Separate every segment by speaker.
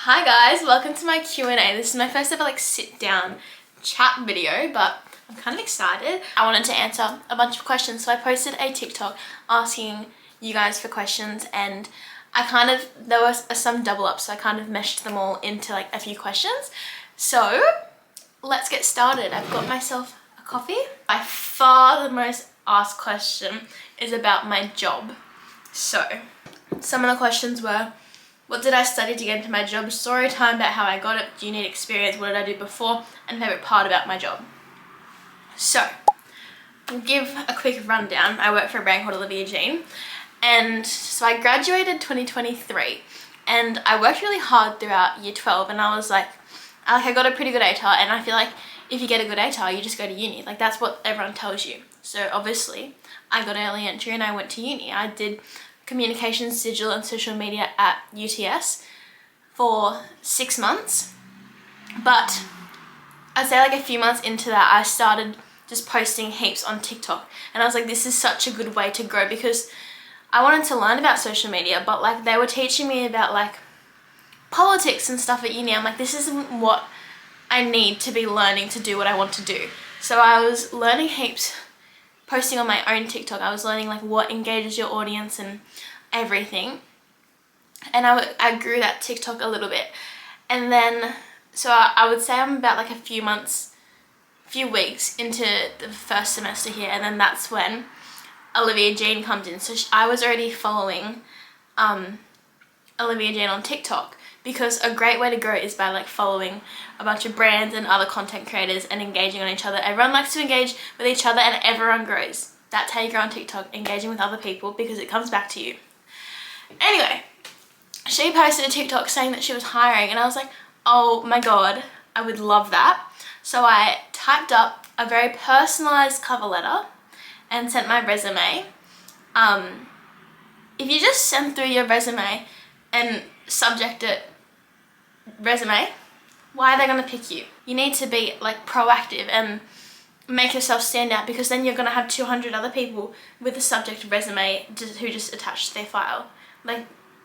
Speaker 1: Hi guys, welcome to my Q&A. This is my first ever sit down chat video, but I'm kind of excited. I wanted to answer a bunch of questions, so I posted a TikTok asking you guys for questions, and there was some double up, so I kind of meshed them all into a few questions. So let's get started. I've got myself a coffee. By far the most asked question is about my job. So some of the questions were, what did I study to get into my job? Story time about how I got it. Do you need experience? What did I do before? And favorite part about my job. So, I'll give a quick rundown. I work for a brand called Olivia Jean. And so I graduated 2023. And I worked really hard throughout year 12. And I was I got a pretty good ATAR. And I feel like if you get a good ATAR, you just go to uni. That's what everyone tells you. So obviously, I got early entry and I went to uni. I did communications, digital and social media at UTS for 6 months, but I'd say a few months into that I started just posting heaps on TikTok, and I was like, this is such a good way to grow, because I wanted to learn about social media, but they were teaching me about politics and stuff at uni. I'm like, this isn't what I need to be learning to do what I want to do. So I was learning heaps, posting on my own TikTok. I was learning what engages your audience and everything, and I grew that TikTok a little bit. And then so I would say I'm about a few weeks into the first semester here, and then that's when Olivia Jean comes in. So I was already following Olivia Jean on TikTok, because a great way to grow is by following a bunch of brands and other content creators and engaging on each other. Everyone likes to engage with each other and everyone grows. That's how you grow on TikTok, engaging with other people, because it comes back to you. Anyway, she posted a TikTok saying that she was hiring, and I was like, oh my god, I would love that. So I typed up a very personalized cover letter and sent my resume. If you just send through your resume and subject it resume, why are they going to pick you? You need to be proactive and make yourself stand out, because then you're going to have 200 other people with the subject resume who just attached their file.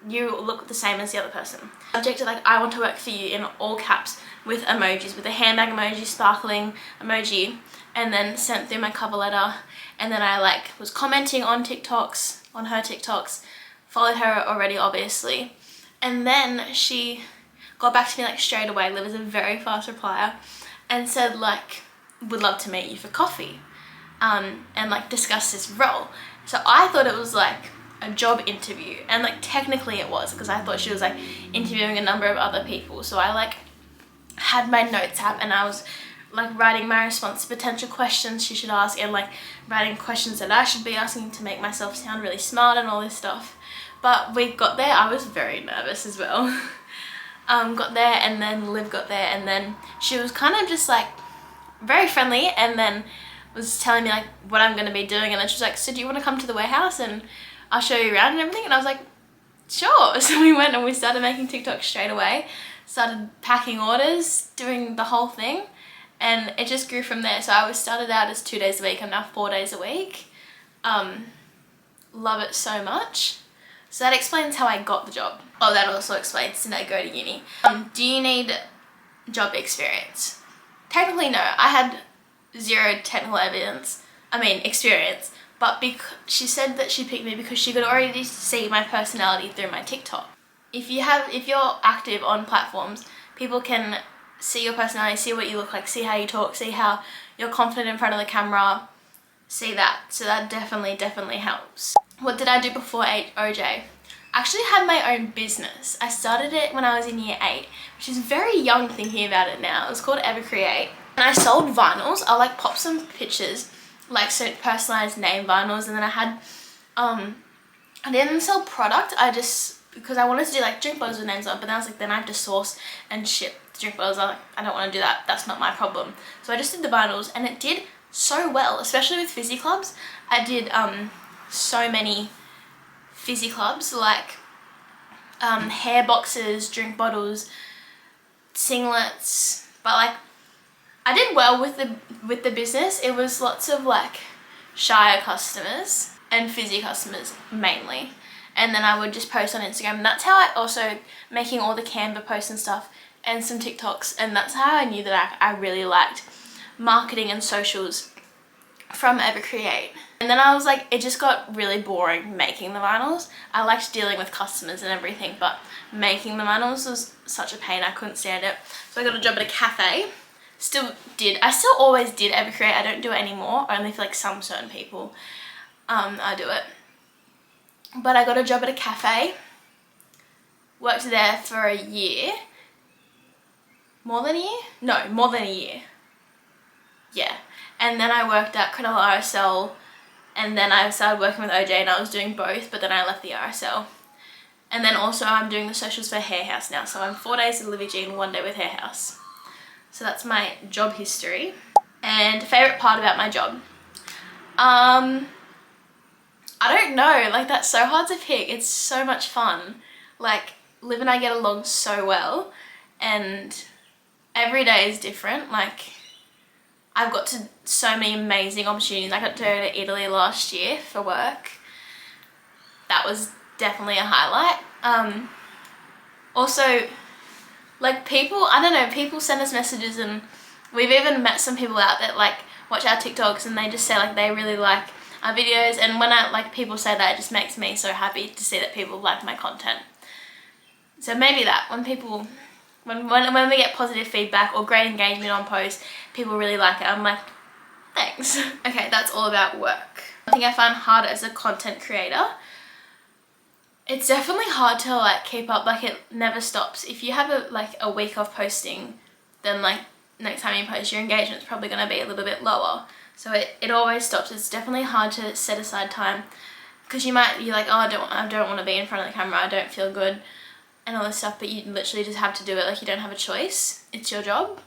Speaker 1: You look the same as the other person. Subject I want to work for you in all caps with emojis, with a handbag emoji, sparkling emoji, and then sent through my cover letter. And then I was commenting on TikToks, on her TikToks, followed her already obviously. And then she got back to me straight away. Liv is a very fast replier, and said would love to meet you for coffee, and discuss this role. So I thought it was a job interview, and technically it was, because I thought she was interviewing a number of other people. So I had my notes app, and I was writing my response to potential questions she should ask, and writing questions that I should be asking to make myself sound really smart and all this stuff. But we got there. I was very nervous as well. Got there, and then Liv got there, and then she was kind of just very friendly, and then was telling me what I'm going to be doing. And then she was like, so do you want to come to the warehouse and I'll show you around and everything? And I was like, sure. So we went and we started making TikToks straight away, started packing orders, doing the whole thing, and it just grew from there. So I started out as 2 days a week. I'm now 4 days a week. Love it so much. So that explains how I got the job. Oh, that also explains did I go to uni. Do you need job experience? Technically no, I had zero technical experience, but she said that she picked me because she could already see my personality through my TikTok. If you're active on platforms, people can see your personality, see what you look like, see how you talk, see how you're confident in front of the camera, see that. So that definitely helps. What did I do before OJ? I actually had my own business. I started it when I was in year 8, which is very young thinking about it now. It was called Evercreate. And I sold vinyls. I'll pop some pictures, so personalized name vinyls. And then I didn't sell product. Because I wanted to do drink bottles with names on, but then I was then I have to source and ship drink bottles. I don't want to do that. That's not my problem. So I just did the vinyls, and it did so well, especially with Physie clubs. I did so many Physie clubs, hair boxes, drink bottles, singlets, but I did well with the business. It was lots of shire customers and Physie customers mainly, and then I would just post on Instagram. And that's how I also making all the Canva posts and stuff and some TikToks, and that's how I knew that I really liked marketing and socials from Evercreate. And then I was like, it just got really boring making the vinyls. I liked dealing with customers and everything, but making the vinyls was such a pain. I couldn't stand it. So I got a job at a cafe. I still always did Evercreate. I don't do it anymore, only for like some certain people. I do it. But I got a job at a cafe, worked there for a year. More than a year? No, more than a year. Yeah. And then I worked at Cronulla RSL, and then I started working with OJ, and I was doing both, but then I left the RSL. And then also I'm doing the socials for Hair House now, so I'm 4 days with Olivia G and 1 day with Hair House. So that's my job history. And favourite part about my job? I don't know, like that's so hard to pick. It's so much fun. Like Liv and I get along so well, and every day is different. Like I've got to so many amazing opportunities. I got to go to Italy last year for work. That was definitely a highlight. Also, like people, I don't know, people send us messages, and we've even met some people out that like watch our TikToks, and they just say like they really like our videos. And when people say that, it just makes me so happy to see that people like my content. So maybe that when people, when we get positive feedback or great engagement on posts, people really like it, I'm like, thanks. Okay, that's all about work. I think I find hard as a content creator. It's definitely hard to like keep up, like it never stops. If you have a week of posting, then like next time you post, your engagement's probably going to be a little bit lower. So it always stops. It's definitely hard to set aside time, because you're like, oh, I don't want to be in front of the camera, I don't feel good and all this stuff, but you literally just have to do it. Like you don't have a choice. It's your job.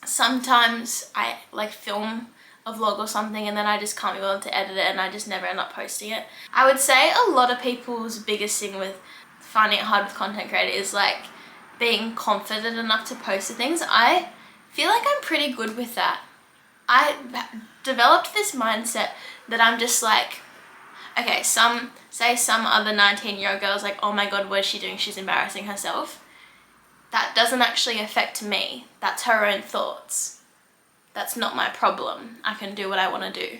Speaker 1: Sometimes I like film a vlog or something, and then I just can't be willing to edit it, and I just never end up posting it. I would say a lot of people's biggest thing with finding it hard with content creator is like being confident enough to post the things. I feel like I'm pretty good with that. I developed this mindset that I'm just like, okay, some other 19-year-old girl's like, oh my god, what is she doing? She's embarrassing herself. That doesn't actually affect me. That's her own thoughts. That's not my problem. I can do what I want to do.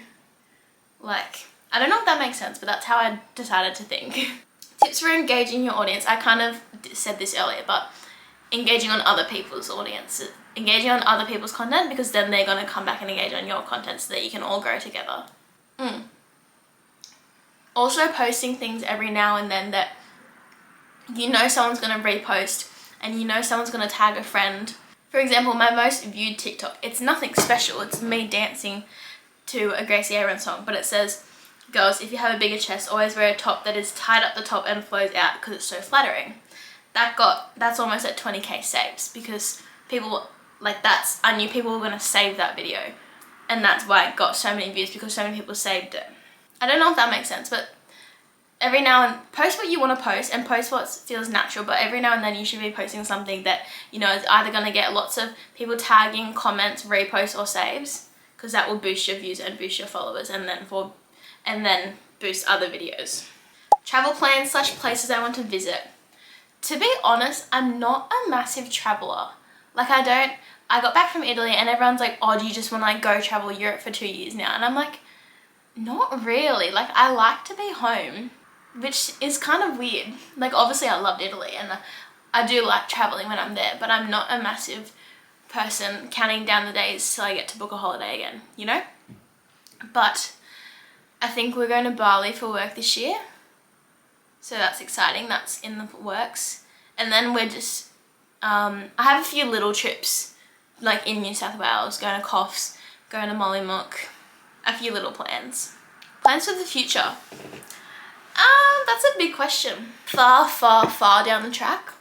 Speaker 1: Like, I don't know if that makes sense, but that's how I decided to think. Tips for engaging your audience. I kind of said this earlier, but engaging on other people's audiences. Engaging on other people's content, because then they're going to come back and engage on your content so that you can all grow together. Also posting things every now and then that you know someone's going to repost, and you know someone's going to tag a friend. For example, my most viewed TikTok, it's nothing special. It's me dancing to a Gracie Aaron song, but it says, girls, if you have a bigger chest, always wear a top that is tied up the top and flows out because it's so flattering. That's almost at 20k saves, because people, like I knew people were going to save that video, and that's why it got so many views, because so many people saved it. I don't know if that makes sense, but every now and then, post what you want to post and post what feels natural, but every now and then you should be posting something that, you know, is either going to get lots of people tagging, comments, reposts or saves, because that will boost your views and boost your followers, and then boost other videos. Travel plans / places I want to visit. To be honest, I'm not a massive traveler. Like I got back from Italy and everyone's like, oh, do you just want to like go travel Europe for 2 years now? And I'm like, not really. Like I like to be home, which is kind of weird. Like obviously I loved Italy and I do like traveling when I'm there, but I'm not a massive person counting down the days till I get to book a holiday again, you know? But I think we're going to Bali for work this year. So that's exciting. That's in the works. And then we're just, I have a few little trips like in New South Wales, going to Coffs, going to Mollymook, a few little plans. Plans for the future. That's a big question. Far down the track.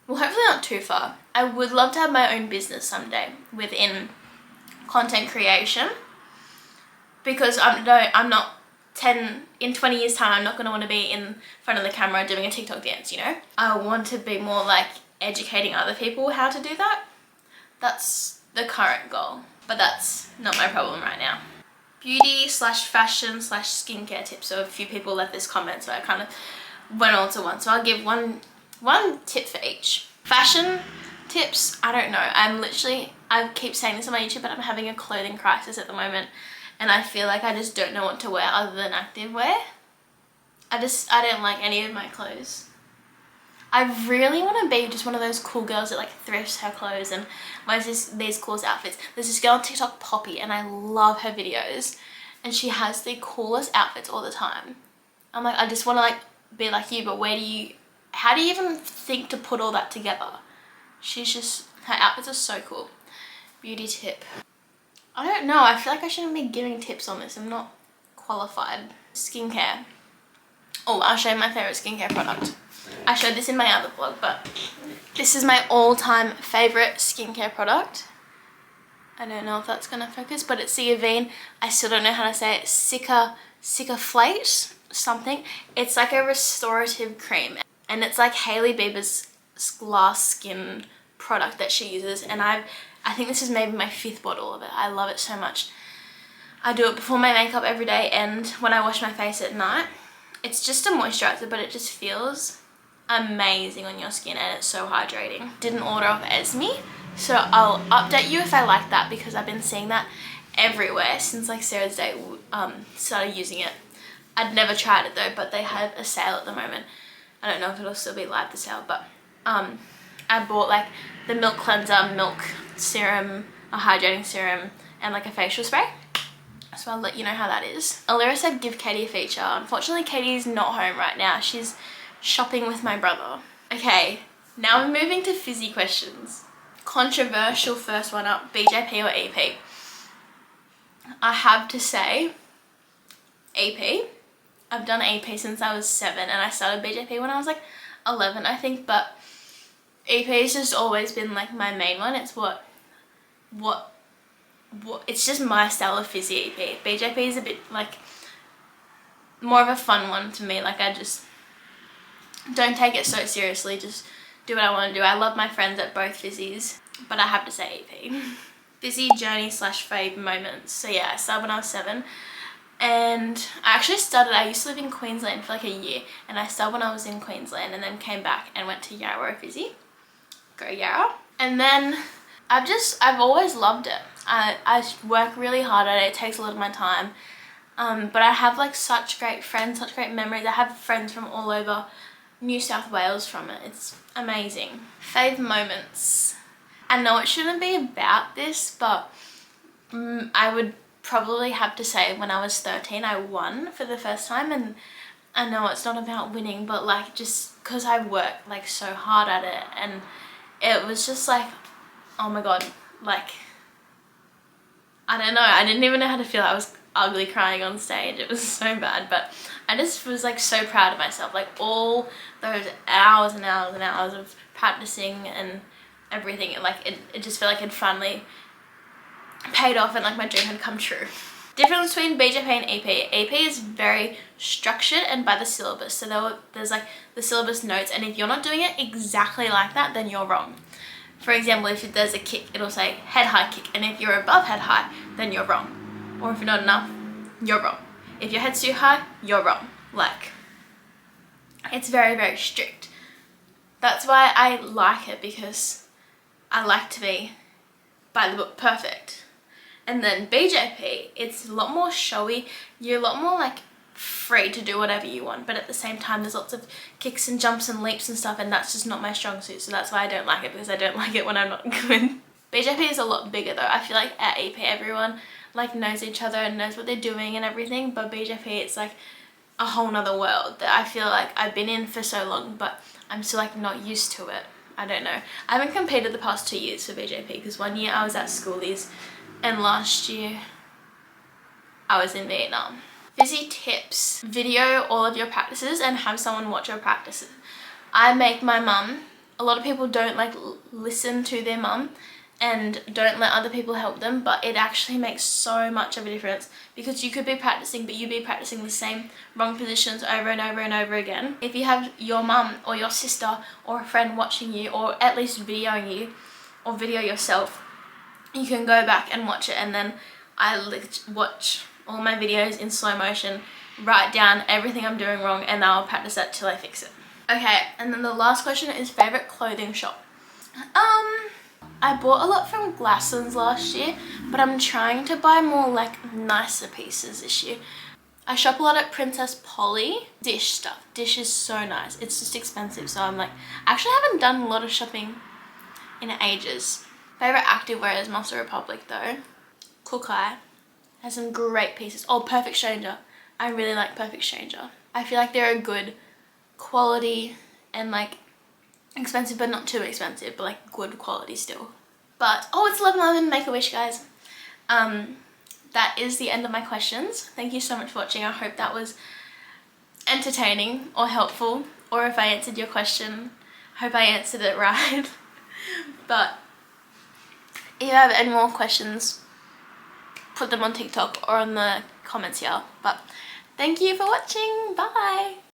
Speaker 1: Well, hopefully not too far. I would love to have my own business someday within content creation, because in 20 years time, I'm not going to want to be in front of the camera doing a TikTok dance, you know? I want to be more like educating other people how to do that. That's the current goal, but that's not my problem right now. beauty slash fashion slash skincare tips. So a few people left this comment, so I kind of went all to one. So I'll give one tip for each. Fashion tips, I don't know. I keep saying this on my YouTube, but I'm having a clothing crisis at the moment, and I feel like I just don't know what to wear other than activewear. I don't like any of my clothes. I really want to be just one of those cool girls that like thrifts her clothes and wears these cool outfits. There's this girl on TikTok, Poppy, and I love her videos, and she has the coolest outfits all the time. I'm like, I just want to like be like you, but how do you even think to put all that together? Her outfits are so cool. Beauty tip. I don't know, I feel like I shouldn't be giving tips on this. I'm not qualified. Skincare. Oh, I'll show you my favorite skincare product. I showed this in my other vlog, but this is my all-time favorite skincare product. I don't know if that's gonna focus, but it's the Avene. I still don't know how to say it. Cicaplate something. It's like a restorative cream, and it's like Hailey Bieber's glass skin product that she uses, and I think this is maybe my 5th bottle of it. I love it so much. I do it before my makeup every day and when I wash my face at night. It's just a moisturizer, but it just feels amazing on your skin, and it's so hydrating. Didn't order off Esme, so I'll update you if I like that, because I've been seeing that everywhere since like Sarah's Day started using it. I'd never tried it though, but they have a sale at the moment. I don't know if it'll still be live, the sale, but I bought like the milk cleanser, milk serum, a hydrating serum, and like a facial spray. So I'll let you know how that is. Alira said give Katie a feature. Unfortunately, Katie's not home right now. She's shopping with my brother. Okay, now we're moving to Physie questions. Controversial first one up, BJP or EP? I have to say EP. I've done EP since I was 7, and I started BJP when I was like 11, I think, but EP has just always been like my main one. It's what it's just my style of Physie EP. BJP is a bit like more of a fun one to me. Like, I just don't take it so seriously, just do what I want to do. I love my friends at both Physies, but I have to say EP. Physie journey slash fave moments. So yeah, I started when I was 7, and I used to live in Queensland for like a year, and I started when I was in Queensland and then came back and went to Yarra Physie. Go Yarra. And then I've always loved it. I work really hard at it. It takes a lot of my time. But I have like such great friends, such great memories. I have friends from all over New South Wales from it. It's amazing. Fave moments. I know it shouldn't be about this, but I would probably have to say when I was 13 I won for the first time, and I know it's not about winning, but like just because I worked like so hard at it, and it was just like, oh my god, like I don't know, I didn't even know how to feel. I was ugly crying on stage. It was so bad, but I just was like so proud of myself. Like all those hours and hours and hours of practicing and everything, like it just felt like it finally paid off, and like my dream had come true. Difference between BJP and EP. EP is very structured and by the syllabus. So there's like the syllabus notes, and if you're not doing it exactly like that, then you're wrong. For example, if there's a kick, it'll say head high kick, and if you're above head high, then you're wrong. Or if you're not enough, you're wrong. If your head's too high, you're wrong. Like, it's very, very strict. That's why I like it, because I like to be by the book perfect. And then BJP, it's a lot more showy. You're a lot more like free to do whatever you want, but at the same time there's lots of kicks and jumps and leaps and stuff, and that's just not my strong suit. So that's why I don't like it, because I don't like it when I'm not good. BJP is a lot bigger though. I feel like at EP everyone like knows each other and knows what they're doing and everything, but BJP it's like a whole nother world that I feel like I've been in for so long, but I'm still like not used to it. I don't know. I haven't competed the past 2 years for BJP, because 1 year I was at schoolies and last year I was in Vietnam. Physie tips. Video all of your practices and have someone watch your practices. I make my mum. A lot of people don't like listen to their mum and don't let other people help them, but it actually makes so much of a difference, because you could be practicing, but you'd be practicing the same wrong positions over and over and over again. If you have your mum or your sister or a friend watching you, or at least videoing you, or video yourself, you can go back and watch it. And then I watch all my videos in slow motion, write down everything I'm doing wrong, and I'll practice that till I fix it. Okay, and then the last question is favorite clothing shop. I bought a lot from Glassons last year, but I'm trying to buy more like nicer pieces this year. I shop a lot at Princess Polly. Dish stuff. Dish is so nice. It's just expensive, so I'm like, I actually haven't done a lot of shopping in ages. Favorite activewear is Muscle Republic though. Kookai has some great pieces. Oh, Perfect Stranger. I really like Perfect Stranger. I feel like they're a good quality and like expensive, but not too expensive, but like good quality still. But oh, it's 11:11. Make a wish, guys. That is the end of my questions. Thank you so much for watching. I hope that was entertaining or helpful, or if I answered your question, I hope I answered it right. But if you have any more questions, put them on TikTok or on the comments here. But thank you for watching. Bye.